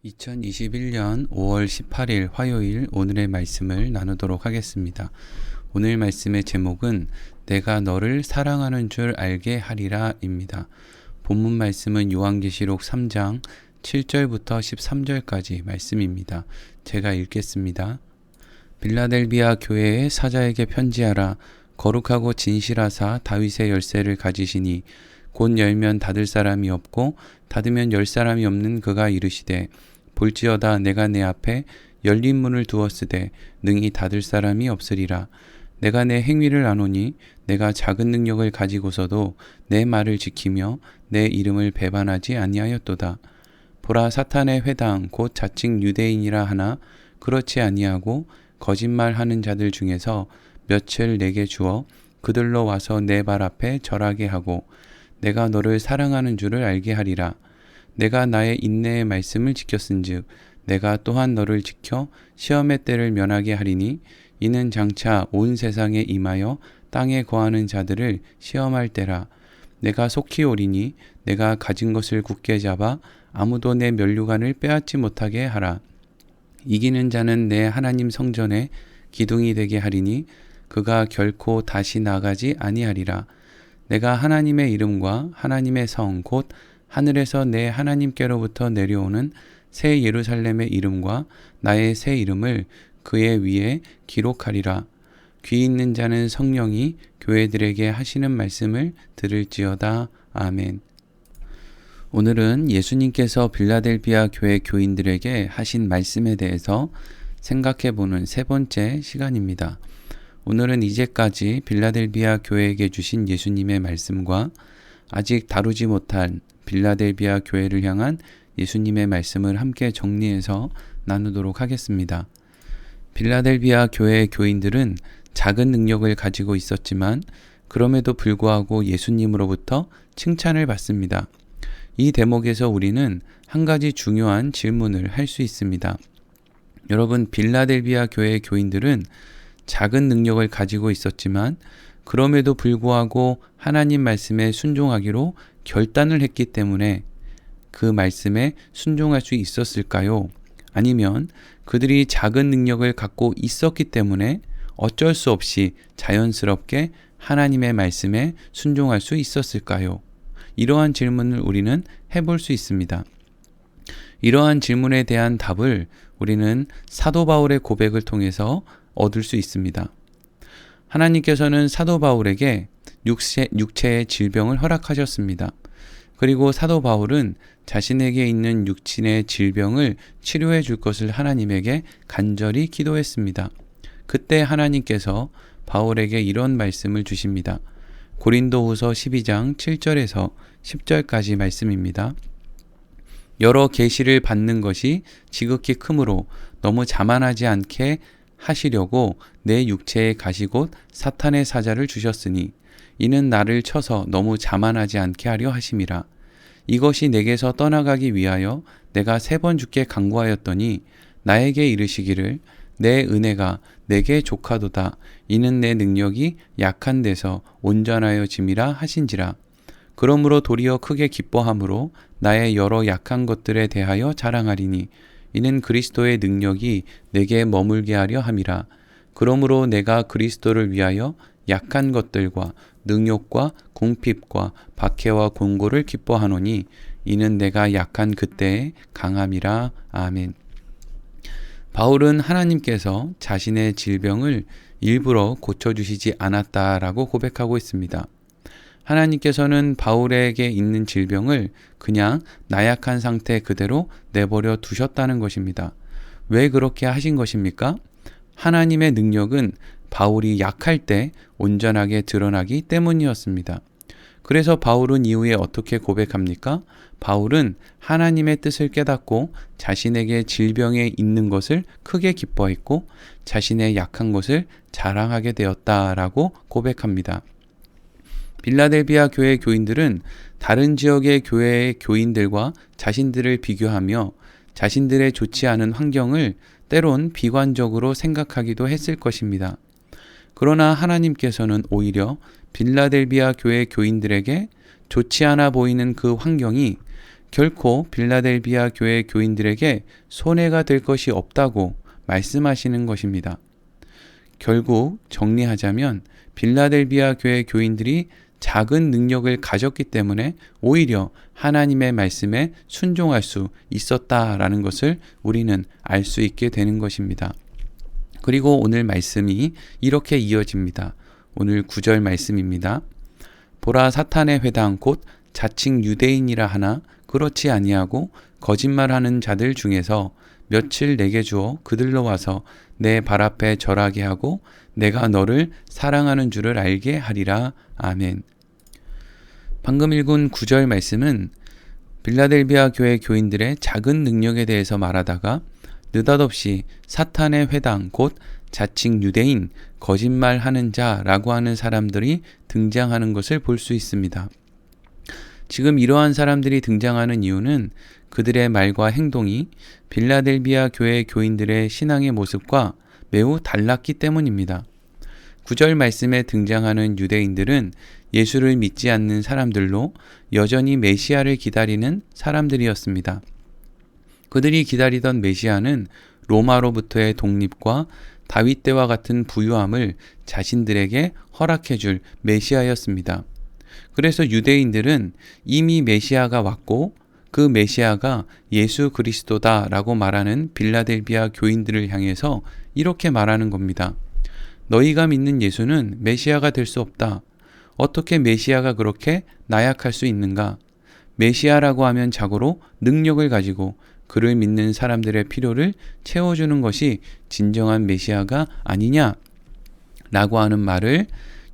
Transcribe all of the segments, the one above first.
2021년 5월 18일 화요일 오늘의 말씀을 나누도록 하겠습니다. 오늘 말씀의 제목은 내가 너를 사랑하는 줄 알게 하리라 입니다. 본문 말씀은 요한계시록 3장 7절부터 13절까지 말씀입니다. 제가 읽겠습니다. 빌라델비아 교회의 사자에게 편지하라. 거룩하고 진실하사 다윗의 열쇠를 가지시니 곧 열면 닫을 사람이 없고 닫으면 열 사람이 없는 그가 이르시되 볼지어다 내가 내 앞에 열린 문을 두었으되 능히 닫을 사람이 없으리라. 내가 내 행위를 아노니 내가 작은 능력을 가지고서도 내 말을 지키며 내 이름을 배반하지 아니하였도다. 보라, 사탄의 회당 곧 자칭 유대인이라 하나 그렇지 아니하고 거짓말하는 자들 중에서 몇을 내게 주어 그들로 와서 내 발 앞에 절하게 하고 내가 너를 사랑하는 줄을 알게 하리라. 내가 나의 인내의 말씀을 지켰은즉 내가 또한 너를 지켜 시험의 때를 면하게 하리니 이는 장차 온 세상에 임하여 땅에 거하는 자들을 시험할 때라. 내가 속히 오리니 내가 가진 것을 굳게 잡아 아무도 내 면류관을 빼앗지 못하게 하라. 이기는 자는 내 하나님 성전에 기둥이 되게 하리니 그가 결코 다시 나가지 아니하리라. 내가 하나님의 이름과 하나님의 성 곧 하늘에서 내 하나님께로부터 내려오는 새 예루살렘의 이름과 나의 새 이름을 그의 위에 기록하리라. 귀 있는 자는 성령이 교회들에게 하시는 말씀을 들을지어다. 아멘. 오늘은 예수님께서 빌라델비아 교회 교인들에게 하신 말씀에 대해서 생각해보는 세 번째 시간입니다. 오늘은 이제까지 빌라델비아 교회에게 주신 예수님의 말씀과 아직 다루지 못한 빌라델비아 교회를 향한 예수님의 말씀을 함께 정리해서 나누도록 하겠습니다. 빌라델비아 교회의 교인들은 작은 능력을 가지고 있었지만 그럼에도 불구하고 예수님으로부터 칭찬을 받습니다. 이 대목에서 우리는 한 가지 중요한 질문을 할 수 있습니다. 여러분, 빌라델비아 교회의 교인들은 작은 능력을 가지고 있었지만 그럼에도 불구하고 하나님 말씀에 순종하기로 결단을 했기 때문에 그 말씀에 순종할 수 있었을까요? 아니면 그들이 작은 능력을 갖고 있었기 때문에 어쩔 수 없이 자연스럽게 하나님의 말씀에 순종할 수 있었을까요? 이러한 질문을 우리는 해볼 수 있습니다. 이러한 질문에 대한 답을 우리는 사도 바울의 고백을 통해서 얻을 수 있습니다. 하나님께서는 사도 바울에게 육체의 질병을 허락하셨습니다. 그리고 사도 바울은 자신에게 있는 육신의 질병을 치료해 줄 것을 하나님에게 간절히 기도했습니다. 그때 하나님께서 바울에게 이런 말씀을 주십니다. 고린도후서 12장 7절에서 10절까지 말씀입니다. 여러 계시를 받는 것이 지극히 크므로 너무 자만하지 않게 하시려고 내 육체에 가시 곧 사탄의 사자를 주셨으니 이는 나를 쳐서 너무 자만하지 않게 하려 하심이라. 이것이 내게서 떠나가기 위하여 내가 3번 주께 간구하였더니 나에게 이르시기를 내 은혜가 내게 족하도다. 이는 내 능력이 약한 데서 온전하여 짐이라 하신지라. 그러므로 도리어 크게 기뻐함으로 나의 여러 약한 것들에 대하여 자랑하리니 이는 그리스도의 능력이 내게 머물게 하려 함이라. 그러므로 내가 그리스도를 위하여 약한 것들과 능욕과 궁핍과 박해와 곤고를 기뻐하노니 이는 내가 약한 그때의 강함이라. 아멘. 바울은 하나님께서 자신의 질병을 일부러 고쳐주시지 않았다라고 고백하고 있습니다. 하나님께서는 바울에게 있는 질병을 그냥 나약한 상태 그대로 내버려 두셨다는 것입니다. 왜 그렇게 하신 것입니까? 하나님의 능력은 바울이 약할 때 온전하게 드러나기 때문이었습니다. 그래서 바울은 이후에 어떻게 고백합니까? 바울은 하나님의 뜻을 깨닫고 자신에게 질병에 있는 것을 크게 기뻐했고 자신의 약한 것을 자랑하게 되었다라고 고백합니다. 빌라델비아 교회 교인들은 다른 지역의 교회의 교인들과 자신들을 비교하며 자신들의 좋지 않은 환경을 때론 비관적으로 생각하기도 했을 것입니다. 그러나 하나님께서는 오히려 빌라델비아 교회 교인들에게 좋지 않아 보이는 그 환경이 결코 빌라델비아 교회 교인들에게 손해가 될 것이 없다고 말씀하시는 것입니다. 결국 정리하자면 빌라델비아 교회 교인들이 작은 능력을 가졌기 때문에 오히려 하나님의 말씀에 순종할 수 있었다라는 것을 우리는 알 수 있게 되는 것입니다. 그리고 오늘 말씀이 이렇게 이어집니다. 오늘 9절 말씀입니다. 보라, 사탄의 회당 곧 자칭 유대인이라 하나 그렇지 아니하고 거짓말하는 자들 중에서 며칠 내게 주어 그들로 와서 내 발 앞에 절하게 하고 내가 너를 사랑하는 줄을 알게 하리라. 아멘. 방금 읽은 9절 말씀은 빌라델비아 교회 교인들의 작은 능력에 대해서 말하다가 느닷없이 사탄의 회당 곧 자칭 유대인, 거짓말하는 자라고 하는 사람들이 등장하는 것을 볼 수 있습니다. 지금 이러한 사람들이 등장하는 이유는 그들의 말과 행동이 빌라델비아 교회 교인들의 신앙의 모습과 매우 달랐기 때문입니다. 9절 말씀에 등장하는 유대인들은 예수를 믿지 않는 사람들로 여전히 메시아를 기다리는 사람들이었습니다. 그들이 기다리던 메시아는 로마로부터의 독립과 다윗 때와 같은 부유함을 자신들에게 허락해줄 메시아였습니다. 그래서 유대인들은 이미 메시아가 왔고 그 메시아가 예수 그리스도다라고 말하는 빌라델비아 교인들을 향해서 이렇게 말하는 겁니다. 너희가 믿는 예수는 메시아가 될 수 없다. 어떻게 메시아가 그렇게 나약할 수 있는가? 메시아라고 하면 자고로 능력을 가지고 그를 믿는 사람들의 필요를 채워주는 것이 진정한 메시아가 아니냐? 라고 하는 말을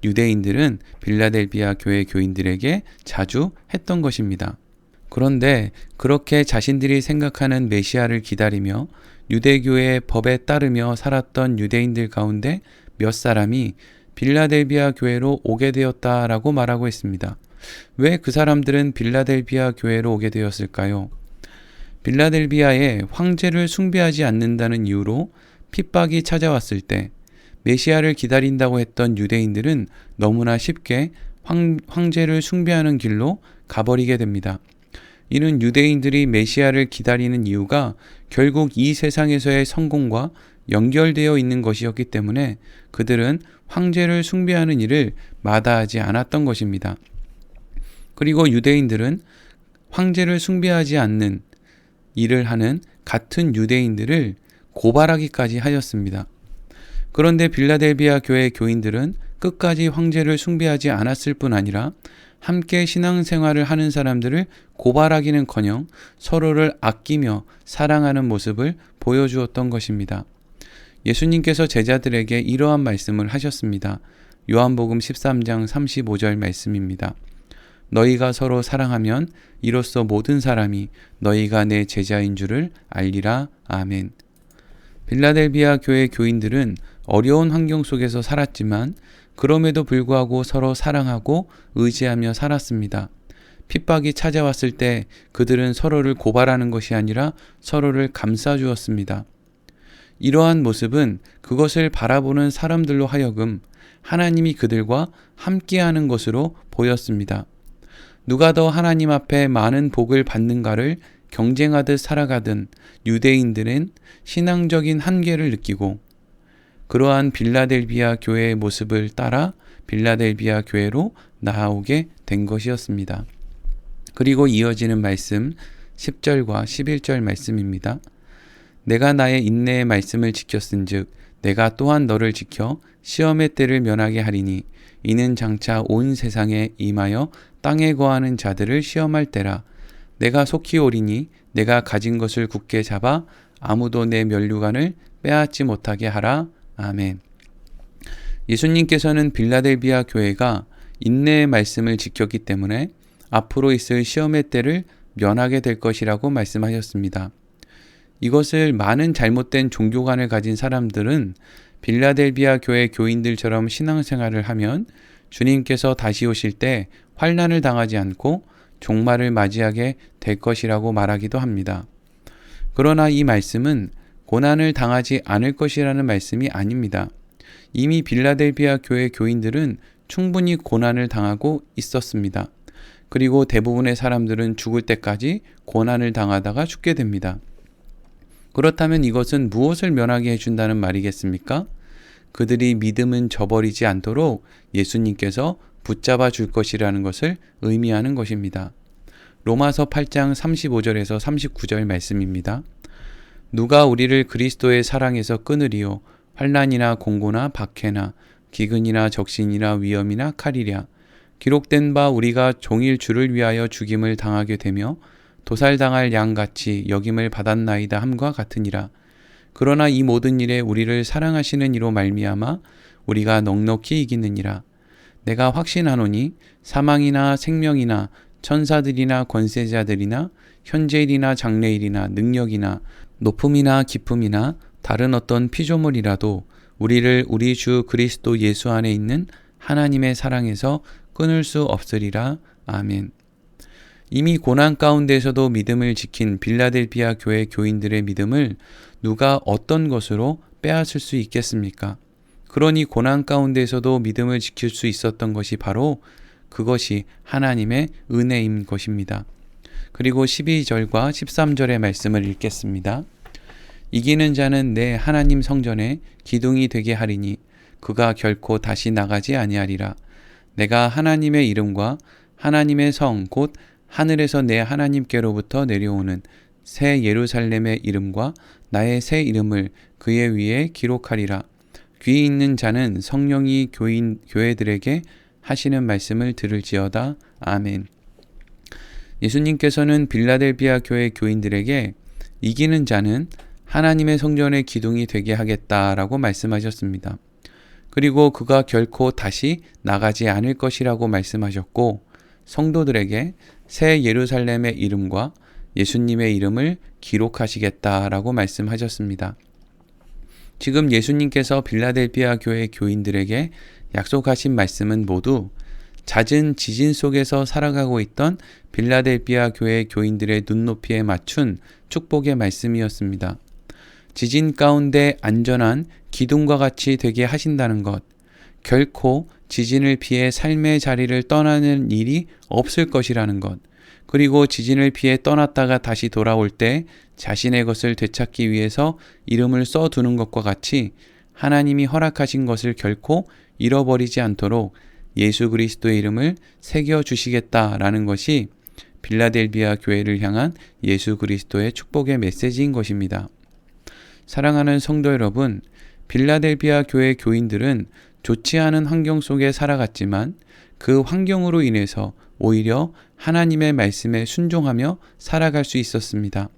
유대인들은 빌라델비아 교회 교인들에게 자주 했던 것입니다. 그런데 그렇게 자신들이 생각하는 메시아를 기다리며 유대교의 법에 따르며 살았던 유대인들 가운데 몇 사람이 빌라델비아 교회로 오게 되었다라고 말하고 있습니다. 왜 그 사람들은 빌라델비아 교회로 오게 되었을까요? 빌라델비아에 황제를 숭배하지 않는다는 이유로 핍박이 찾아왔을 때 메시아를 기다린다고 했던 유대인들은 너무나 쉽게 황제를 숭배하는 길로 가버리게 됩니다. 이는 유대인들이 메시아를 기다리는 이유가 결국 이 세상에서의 성공과 연결되어 있는 것이었기 때문에 그들은 황제를 숭배하는 일을 마다하지 않았던 것입니다. 그리고 유대인들은 황제를 숭배하지 않는 일을 하는 같은 유대인들을 고발하기까지 하였습니다. 그런데 빌라델비아 교회 교인들은 끝까지 황제를 숭배하지 않았을 뿐 아니라 함께 신앙생활을 하는 사람들을 고발하기는커녕 서로를 아끼며 사랑하는 모습을 보여주었던 것입니다. 예수님께서 제자들에게 이러한 말씀을 하셨습니다. 요한복음 13장 35절 말씀입니다. 너희가 서로 사랑하면 이로써 모든 사람이 너희가 내 제자인 줄을 알리라. 아멘. 빌라델비아 교회 교인들은 어려운 환경 속에서 살았지만 그럼에도 불구하고 서로 사랑하고 의지하며 살았습니다. 핍박이 찾아왔을 때 그들은 서로를 고발하는 것이 아니라 서로를 감싸주었습니다. 이러한 모습은 그것을 바라보는 사람들로 하여금 하나님이 그들과 함께하는 것으로 보였습니다. 누가 더 하나님 앞에 많은 복을 받는가를 경쟁하듯 살아가던 유대인들은 신앙적인 한계를 느끼고 그러한 빌라델비아 교회의 모습을 따라 빌라델비아 교회로 나아오게 된 것이었습니다. 그리고 이어지는 말씀 10절과 11절 말씀입니다. 내가 나의 인내의 말씀을 지켰은즉 내가 또한 너를 지켜 시험의 때를 면하게 하리니 이는 장차 온 세상에 임하여 땅에 거하는 자들을 시험할 때라. 내가 속히 오리니 내가 가진 것을 굳게 잡아 아무도 내 면류관을 빼앗지 못하게 하라. 아멘. 예수님께서는 빌라델비아 교회가 인내의 말씀을 지켰기 때문에 앞으로 있을 시험의 때를 면하게 될 것이라고 말씀하셨습니다. 이것을 많은 잘못된 종교관을 가진 사람들은 빌라델비아 교회 교인들처럼 신앙생활을 하면 주님께서 다시 오실 때 환난을 당하지 않고 종말을 맞이하게 될 것이라고 말하기도 합니다. 그러나 이 말씀은 고난을 당하지 않을 것이라는 말씀이 아닙니다. 이미 빌라델비아 교회 교인들은 충분히 고난을 당하고 있었습니다. 그리고 대부분의 사람들은 죽을 때까지 고난을 당하다가 죽게 됩니다. 그렇다면 이것은 무엇을 면하게 해준다는 말이겠습니까? 그들이 믿음은 저버리지 않도록 예수님께서 붙잡아 줄 것이라는 것을 의미하는 것입니다. 로마서 8장 35절에서 39절 말씀입니다. 누가 우리를 그리스도의 사랑에서 끊으리요? 환난이나 공고나 박해나 기근이나 적신이나 위험이나 칼이랴. 기록된 바 우리가 종일 주를 위하여 죽임을 당하게 되며 도살당할 양같이 여김을 받았나이다 함과 같으니라. 그러나 이 모든 일에 우리를 사랑하시는 이로 말미암아 우리가 넉넉히 이기느니라. 내가 확신하노니 사망이나 생명이나 천사들이나 권세자들이나 현재일이나 장래일이나 능력이나 높음이나 깊음이나 다른 어떤 피조물이라도 우리를 우리 주 그리스도 예수 안에 있는 하나님의 사랑에서 끊을 수 없으리라. 아멘. 이미 고난 가운데서도 믿음을 지킨 빌라델비아 교회 교인들의 믿음을 누가 어떤 것으로 빼앗을 수 있겠습니까? 그러니 고난 가운데서도 믿음을 지킬 수 있었던 것이 바로 그것이 하나님의 은혜인 것입니다. 그리고 12절과 13절의 말씀을 읽겠습니다. 이기는 자는 내 하나님 성전에 기둥이 되게 하리니 그가 결코 다시 나가지 아니하리라. 내가 하나님의 이름과 하나님의 성 곧 하늘에서 내 하나님께로부터 내려오는 새 예루살렘의 이름과 나의 새 이름을 그의 위에 기록하리라. 귀 있는 자는 성령이 교회들에게 하시는 말씀을 들을지어다. 아멘. 예수님께서는 빌라델비아 교회 교인들에게 이기는 자는 하나님의 성전의 기둥이 되게 하겠다라고 말씀하셨습니다. 그리고 그가 결코 다시 나가지 않을 것이라고 말씀하셨고 성도들에게 새 예루살렘의 이름과 예수님의 이름을 기록하시겠다라고 말씀하셨습니다. 지금 예수님께서 빌라델비아 교회 교인들에게 약속하신 말씀은 모두 잦은 지진 속에서 살아가고 있던 빌라델비아 교회 교인들의 눈높이에 맞춘 축복의 말씀이었습니다. 지진 가운데 안전한 기둥과 같이 되게 하신다는 것, 결코 지진을 피해 삶의 자리를 떠나는 일이 없을 것이라는 것, 그리고 지진을 피해 떠났다가 다시 돌아올 때 자신의 것을 되찾기 위해서 이름을 써두는 것과 같이 하나님이 허락하신 것을 결코 잃어버리지 않도록 예수 그리스도의 이름을 새겨주시겠다라는 것이 빌라델비아 교회를 향한 예수 그리스도의 축복의 메시지인 것입니다. 사랑하는 성도 여러분, 빌라델비아 교회 교인들은 좋지 않은 환경 속에 살아갔지만 그 환경으로 인해서 오히려 하나님의 말씀에 순종하며 살아갈 수 있었습니다.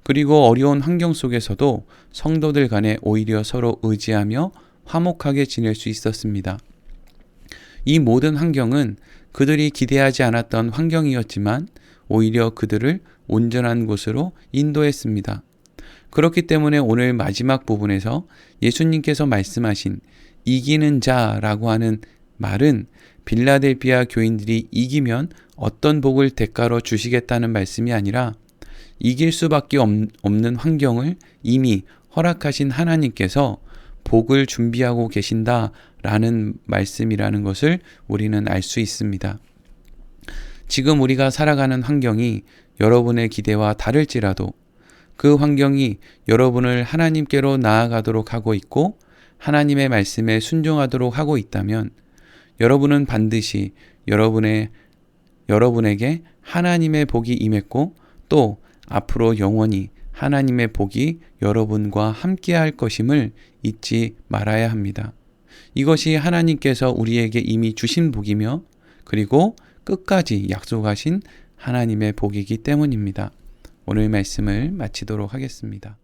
그리고 어려운 환경 속에서도 성도들 간에 오히려 서로 의지하며 화목하게 지낼 수 있었습니다. 이 모든 환경은 그들이 기대하지 않았던 환경이었지만 오히려 그들을 온전한 곳으로 인도했습니다. 그렇기 때문에 오늘 마지막 부분에서 예수님께서 말씀하신 이기는 자라고 하는 말은 빌라델비아 교인들이 이기면 어떤 복을 대가로 주시겠다는 말씀이 아니라 이길 수밖에 없는 환경을 이미 허락하신 하나님께서 복을 준비하고 계신다라는 말씀이라는 것을 우리는 알 수 있습니다. 지금 우리가 살아가는 환경이 여러분의 기대와 다를지라도 그 환경이 여러분을 하나님께로 나아가도록 하고 있고 하나님의 말씀에 순종하도록 하고 있다면 여러분은 반드시 여러분에게 하나님의 복이 임했고 또 앞으로 영원히 하나님의 복이 여러분과 함께할 것임을 잊지 말아야 합니다. 이것이 하나님께서 우리에게 이미 주신 복이며 그리고 끝까지 약속하신 하나님의 복이기 때문입니다. 오늘 말씀을 마치도록 하겠습니다.